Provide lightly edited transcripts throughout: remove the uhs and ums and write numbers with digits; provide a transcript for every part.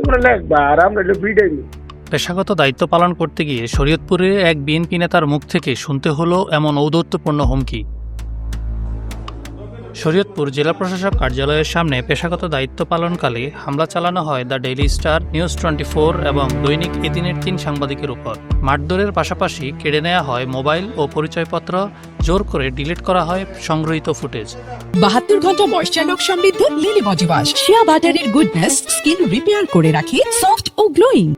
তোমরা লেখবা আর আমরা ভিডিও। পেশাগত দায়িত্ব পালন করতে গিয়ে শরীয়তপুরে এক বিএনপি নেতার মুখ থেকে শুনতে হলো এমন ঔদ্ধত্যপূর্ণ হুমকি। শরীয়তপুর জেলা প্রশাসক কার্যালয়ের সামনে পেশাগত দায়িত্ব পালনকালে হামলা চালানো হয় দ্য ডেইলি স্টার, নিউজ 24 এবং দৈনিক এদিনের 3 সাংবাদিকের উপর। মারধরের পাশাপাশি কেড়ে নেওয়া হয় মোবাইল ও পরিচয়পত্র, জোর করে ডিলিট করা হয় সংগৃহীত ফুটেজ। 72 ঘন্টা ময়েশ্চার লক সমৃদ্ধ লিলি বডি ওয়াশ, শিয়া বাটারের গুডনেস স্কিন রিপেয়ার করে রাখে সফট ও গ্লোয়িং।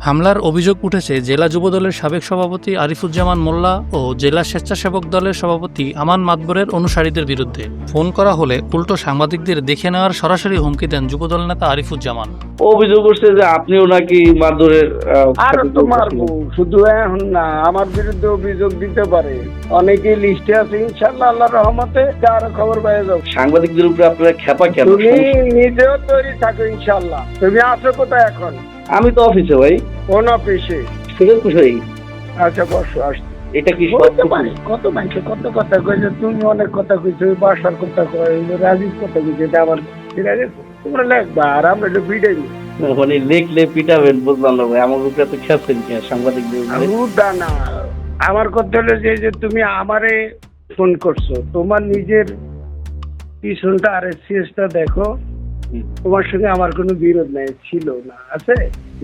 হামলার অভিযোগ উঠেছে জেলা যুবদলের সাবেক সভাপতি আরিফুজ্জামান মোল্লা ও জেলা স্বেচ্ছাসেবক দলের সভাপতি আমান মাতবরের অনুসারীদের বিরুদ্ধে। ফোন করা হলে উল্টো সাংবাদিকদের দেখে নেওয়ার সরাসরি হুমকি দেন যুবদল নেতা আরিফুজ্জামান। অভিযোগ করছে যে আপনিও নাকি মারধরের আরো তো মারবো, শুধু এখন না, আমার বিরুদ্ধে অভিযোগ দিতে পারে, অনেকেই লিস্টে আছে। ইনশাল্লাহ আল্লাহর রহমতে যার খবর পেয়ে যাও। সাংবাদিকদের উপরে আপনারা খেপা কেন? তুমি নিজেও তৈরি থাকো ইনশাল্লাহ। তুমি আছো কোথায় এখন? আমি তো অফিসে ভাই। কোন অফিসে? সুযোগ আচ্ছা বসো, আসো। এটা কি কত মানুষে কত কথা কইছে, তুমি অনেক কথা কইছো, বাসার কথা কয়, রাজীব কথা কইছে, এটা আমার ঠিক আছে। তোমরা লেখবা আর আমরা ভিডিও। মানে লেখলে পিটাবেন, বুঝলাম না ভাই। আমার উপরে তো খেপছেন কি সাংবাদিকদের? না, আমার কথা হলো যে তুমি আমারে ফোন করছো, তোমার নিজের পিছনটা আর সিএসটা দেখো। তোমার সঙ্গে আমার কোনো বিরোধ নাই, ছিল না, আছে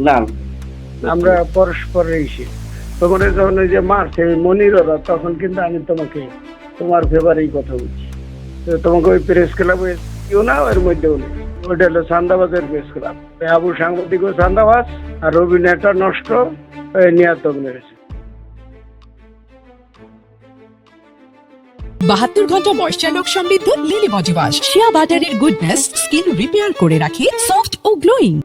না। আমরা পরস্পর এসে তখন যখন ওই যে মারছে মনিররা, তখন কিন্তু আমি তোমাকে তোমার ফেভারেই কথা বলছি। তোমাকে ওই প্রেস ক্লাবে কেউ না, ওর মধ্যেও নেই। ওইটা হলো চান্দাবাজের প্রেস ক্লাব। আবু সাংবাদিকও চান্দাবাজ আর অভিনয়টা নষ্ট নিয়াত মেরেছে। 72 ঘন্টা ময়েশ্চার লক সমৃদ্ধ লিলি বডি ওয়াশ, শিয়া বাটারের গুডনেস স্কিন রিপেয়ার করে রাখে সফট ও গ্লোয়িং।